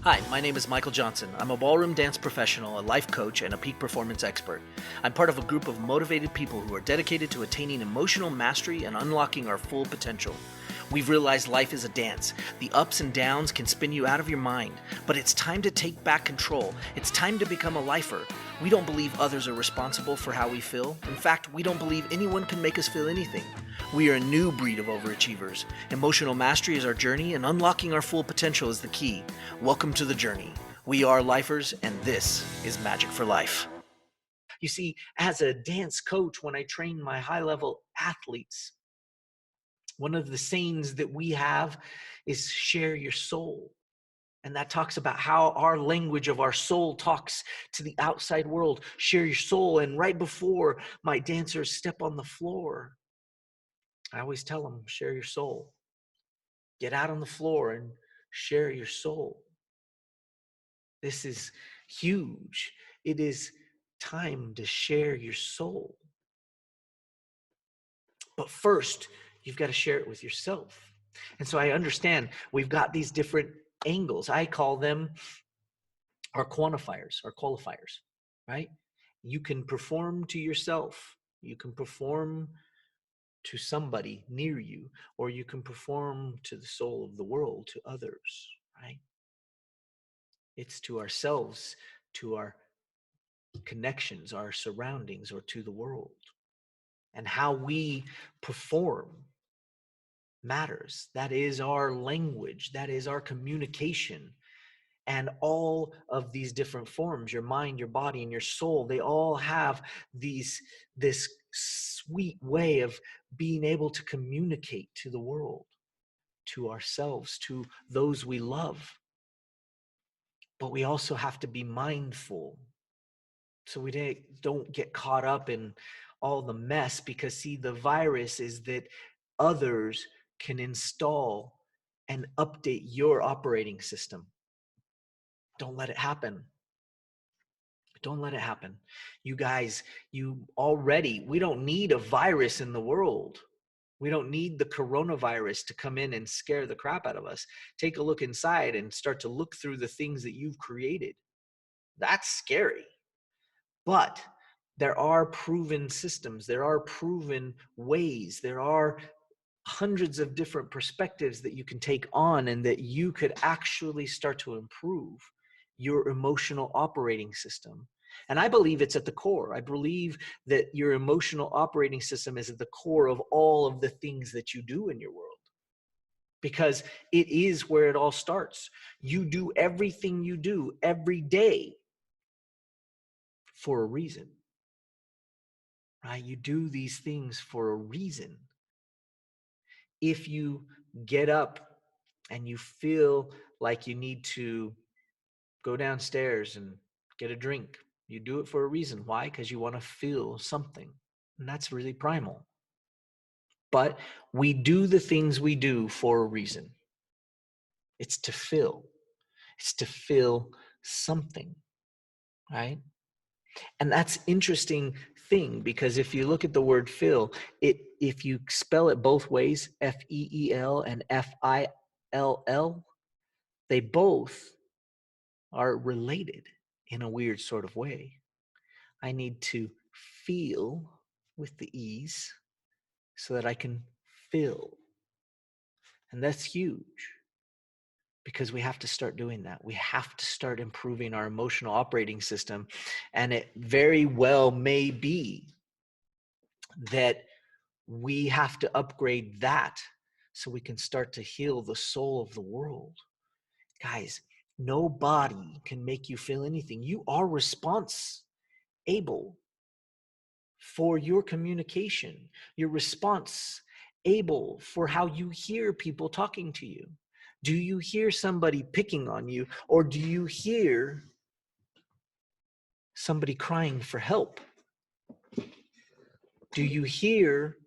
Hi, my name is Michael Johnson. I'm a ballroom dance professional, a life coach, and a peak performance expert. I'm part of a group of motivated people who are dedicated to attaining emotional mastery and unlocking our full potential. We've realized life is a dance. The ups and downs can spin you out of your mind, but it's time to take back control. It's time to become a lifer. We don't believe others are responsible for how we feel. In fact, we don't believe anyone can make us feel anything. We are a new breed of overachievers. Emotional mastery is our journey, and unlocking our full potential is the key. Welcome to the journey. We are lifers, and this is Magic for Life. You see, as a dance coach, when I train my high level athletes, one of the sayings that we have is share your soul. And that talks about how our language of our soul talks to the outside world. Share your soul. And right before my dancers step on the floor, I always tell them, share your soul. Get out on the floor and share your soul. This is huge. It is time to share your soul. But first, you've got to share it with yourself. And so I understand we've got these different angles. I call them our quantifiers, our qualifiers, right? You can perform to yourself. You can perform to somebody near you, or you can perform to the soul of the world, to others, right? It's to ourselves, to our connections, our surroundings, or to the world. And how we perform matters. That is our language. That is our communication. And all of these different forms, your mind, your body, and your soul, they all have this sweet way of being able to communicate to the world, to ourselves, to those we love. But we also have to be mindful so we don't get caught up in all the mess, because see, the virus is that others can install and update your operating system. Don't let it happen. Don't let it happen. You guys, we don't need a virus in the world. We don't need the coronavirus to come in and scare the crap out of us. Take a look inside and start to look through the things that you've created. That's scary. But there are proven systems. There are proven ways. There are hundreds of different perspectives that you can take on, and that you could actually start to improve your emotional operating system. And I believe it's at the core. I believe that your emotional operating system is at the core of all of the things that you do in your world, because it is where it all starts. You do everything you do every day for a reason, right? You do these things for a reason. If you get up and you feel like you need to go downstairs and get a drink, you do it for a reason. Why? Because you want to feel something. And that's really primal. But we do the things we do for a reason. It's to fill. It's to fill something, right? And that's interesting thing, because if you look at the word fill, if you spell it both ways, F-E-E-L and F-I-L-L, they both are related in a weird sort of way. I need to feel with the E's so that I can fill. And that's huge, because we have to start doing that. We have to start improving our emotional operating system. And it very well may be that we have to upgrade that so we can start to heal the soul of the world. Guys, nobody can make you feel anything. You are able for your communication, your response able for how you hear people talking to you. Do you hear somebody picking on you, or do you hear somebody crying for help? Do you hear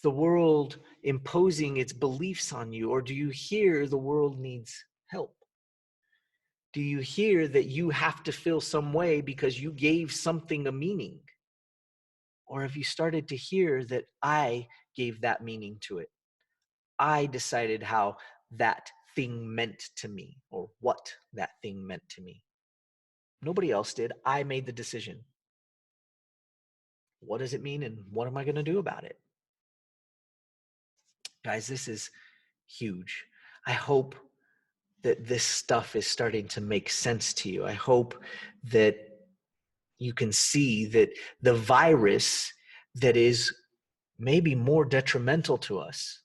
the world imposing its beliefs on you, or do you hear the world needs help? Do you hear that you have to feel some way because you gave something a meaning? Or have you started to hear that I gave that meaning to it? I decided how that thing meant to me or what that thing meant to me. Nobody else did. I made the decision. What does it mean and what am I going to do about it? Guys, this is huge. I hope that this stuff is starting to make sense to you. I hope that you can see that the virus that is maybe more detrimental to us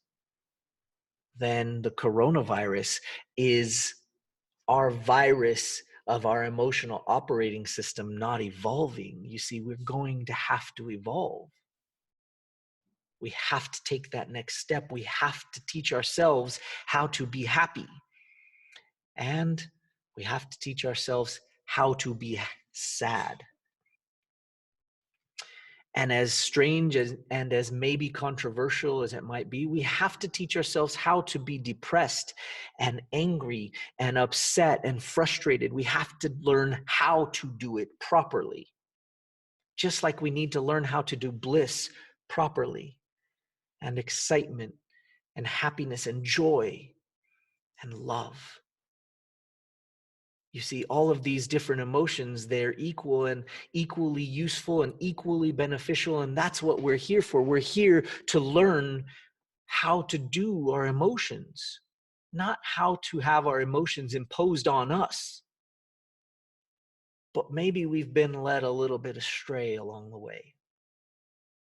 than the coronavirus is our virus of our emotional operating system not evolving. You see, we're going to have to evolve. We have to take that next step. We have to teach ourselves how to be happy. And we have to teach ourselves how to be sad. And as strange and as maybe controversial as it might be, we have to teach ourselves how to be depressed and angry and upset and frustrated. We have to learn how to do it properly. Just like we need to learn how to do bliss properly, and excitement and happiness and joy and love. You see, all of these different emotions, they're equal and equally useful and equally beneficial. And that's what we're here for. We're here to learn how to do our emotions, not how to have our emotions imposed on us. But maybe we've been led a little bit astray along the way.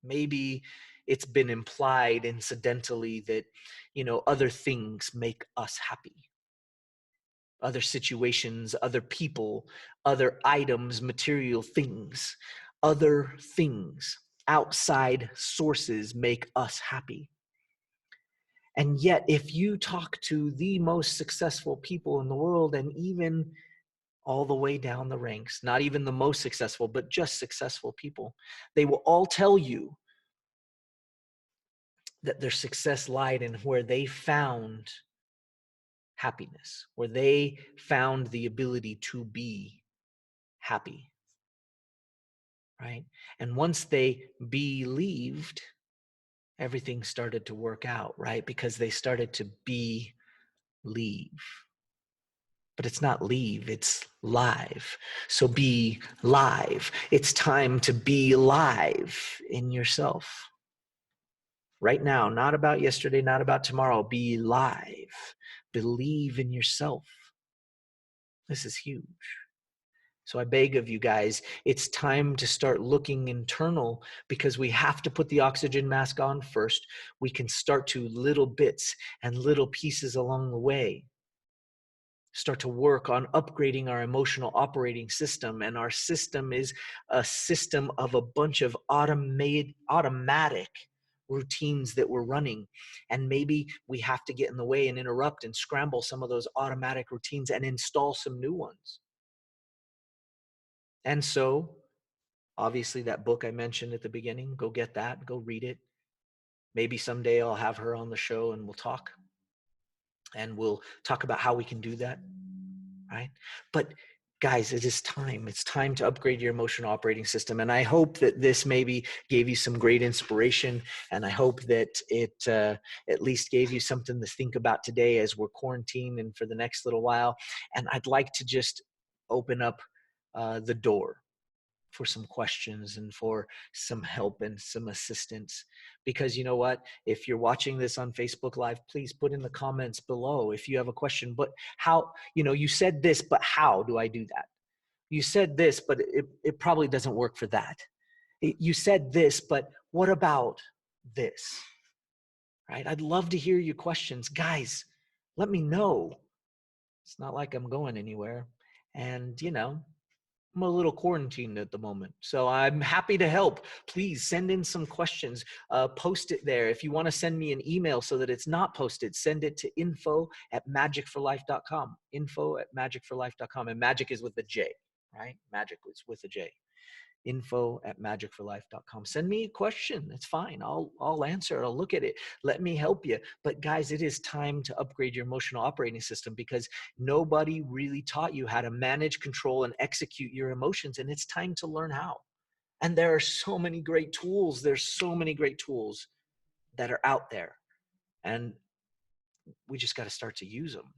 Maybe it's been implied incidentally that, other things make us happy. Other situations, other people, other items, material things, other things, outside sources make us happy. And yet, if you talk to the most successful people in the world, and even all the way down the ranks, not even the most successful, but just successful people, they will all tell you that their success lied in where they found happiness, where they found the ability to be happy, right? And once they believed, everything started to work out, right? Because they started to believe. But it's not leave, it's live. So be live. It's time to be live in yourself. Right now, not about yesterday, not about tomorrow. Be live. Believe in yourself. This is huge. So I beg of you guys, it's time to start looking internal, because we have to put the oxygen mask on first. We can start to little bits and little pieces along the way start to work on upgrading our emotional operating system. And our system is a system of a bunch of automatic routines that we're running. And maybe we have to get in the way and interrupt and scramble some of those automatic routines and install some new ones. And so, obviously, that book I mentioned at the beginning, go get that, go read it. Maybe someday I'll have her on the show and we'll talk. And we'll talk about how we can do that, right? But guys, it is time. It's time to upgrade your emotional operating system. And I hope that this maybe gave you some great inspiration. And I hope that it at least gave you something to think about today as we're quarantined and for the next little while. And I'd like to just open up the door for some questions and for some help and some assistance. Because you know what? If you're watching this on Facebook Live, please put in the comments below if you have a question. But how, you said this, but how do I do that? You said this, but it probably doesn't work for that. You said this, but what about this? Right? I'd love to hear your questions. Guys, let me know. It's not like I'm going anywhere. And, I'm a little quarantined at the moment, so I'm happy to help. Please send in some questions. Post it there. If you want to send me an email so that it's not posted, send it to info@magicforlife.com. Info@magicforlife.com. And magic is with a J, right? Magic is with a J. Info@magicforlife.com. Send me a question. It's fine. I'll answer it. I'll look at it. Let me help you. But guys, it is time to upgrade your emotional operating system, because nobody really taught you how to manage, control, and execute your emotions. And it's time to learn how. And there are so many great tools. There's so many great tools that are out there. And we just got to start to use them.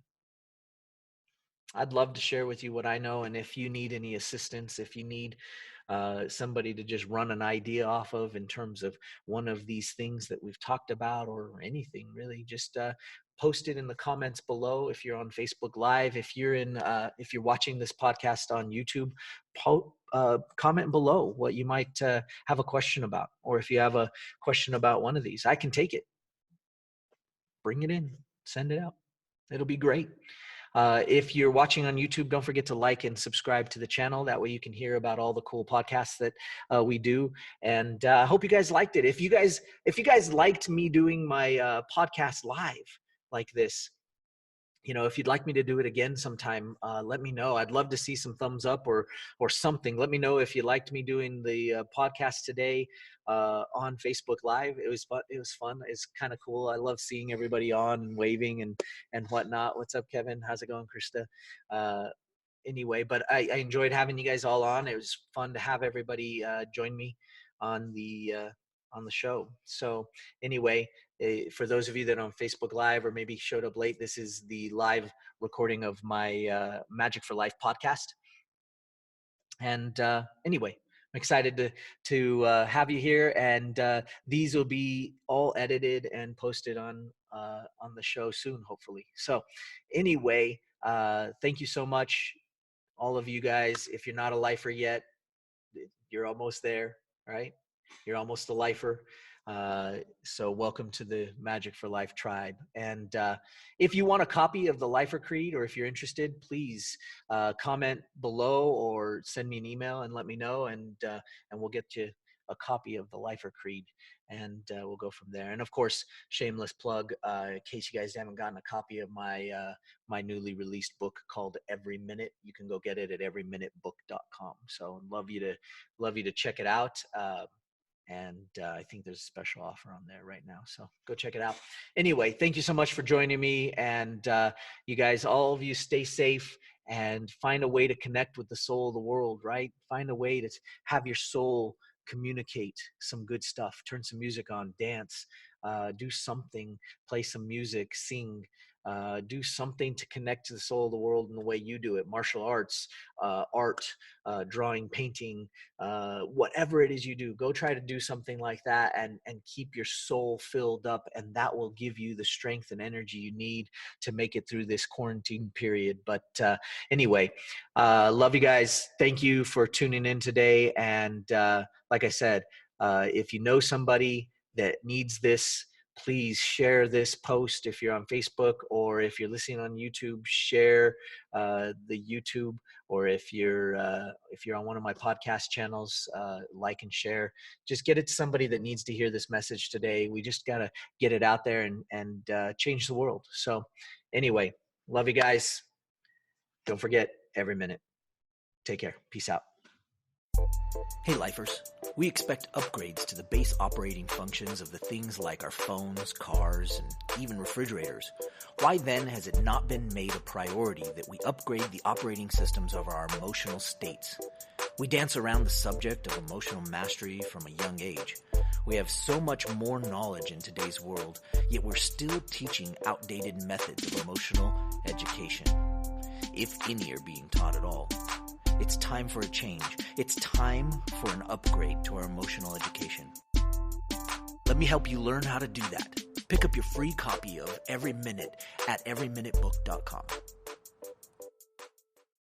I'd love to share with you what I know. And if you need any assistance, if you need somebody to just run an idea off of in terms of one of these things that we've talked about, or anything really, just post it in the comments below. If you're on Facebook Live, if you're watching this podcast on YouTube, comment below what you might have a question about, or if you have a question about one of these, I can take it, bring it in, send it out. It'll be great. If you're watching on YouTube, don't forget to like and subscribe to the channel. That way you can hear about all the cool podcasts that we do. And I hope you guys liked it. If you guys liked me doing my podcast live like this, if you'd like me to do it again sometime, let me know. I'd love to see some thumbs up or something. Let me know if you liked me doing the podcast today on Facebook Live. It was fun. It's kind of cool. I love seeing everybody on and waving and whatnot. What's up, Kevin? How's it going, Krista? Anyway, but I enjoyed having you guys all on. It was fun to have everybody join me on the show. So anyway, for those of you that are on Facebook Live or maybe showed up late, this is the live recording of my Magic for Life podcast. And anyway, I'm excited to have you here, and these will be all edited and posted on the show soon, hopefully. So anyway, thank you so much, all of you guys. If you're not a lifer yet, you're almost there, right? You're almost a lifer. So welcome to the Magic for Life tribe. And if you want a copy of the Lifer Creed, or if you're interested, please comment below or send me an email and let me know, and we'll get you a copy of the Lifer Creed, and we'll go from there. And of course, shameless plug, in case you guys haven't gotten a copy of my newly released book called Every Minute, you can go get it at everyminutebook.com. So love you to check it out. And I think there's a special offer on there right now. So go check it out. Anyway, thank you so much for joining me. And you guys, all of you, stay safe and find a way to connect with the soul of the world, right? Find a way to have your soul communicate some good stuff. Turn some music on, dance, do something, play some music, sing. Do something to connect to the soul of the world in the way you do it. Martial arts, art, drawing, painting, whatever it is you do, go try to do something like that, and keep your soul filled up, and that will give you the strength and energy you need to make it through this quarantine period. But anyway, love you guys. Thank you for tuning in today. And like I said, if you know somebody that needs this, please share this post. If you're on Facebook, or if you're listening on YouTube, share the YouTube, or if you're on one of my podcast channels, like and share. Just get it to somebody that needs to hear this message today. We just got to get it out there and change the world. So anyway, love you guys. Don't forget, every minute. Take care. Peace out. Hey lifers, we expect upgrades to the base operating functions of the things like our phones, cars, and even refrigerators. Why then has it not been made a priority that we upgrade the operating systems of our emotional states? We dance around the subject of emotional mastery from a young age. We have so much more knowledge in today's world, yet we're still teaching outdated methods of emotional education, if any are being taught at all. It's time for a change. It's time for an upgrade to our emotional education. Let me help you learn how to do that. Pick up your free copy of Every Minute at everyminutebook.com.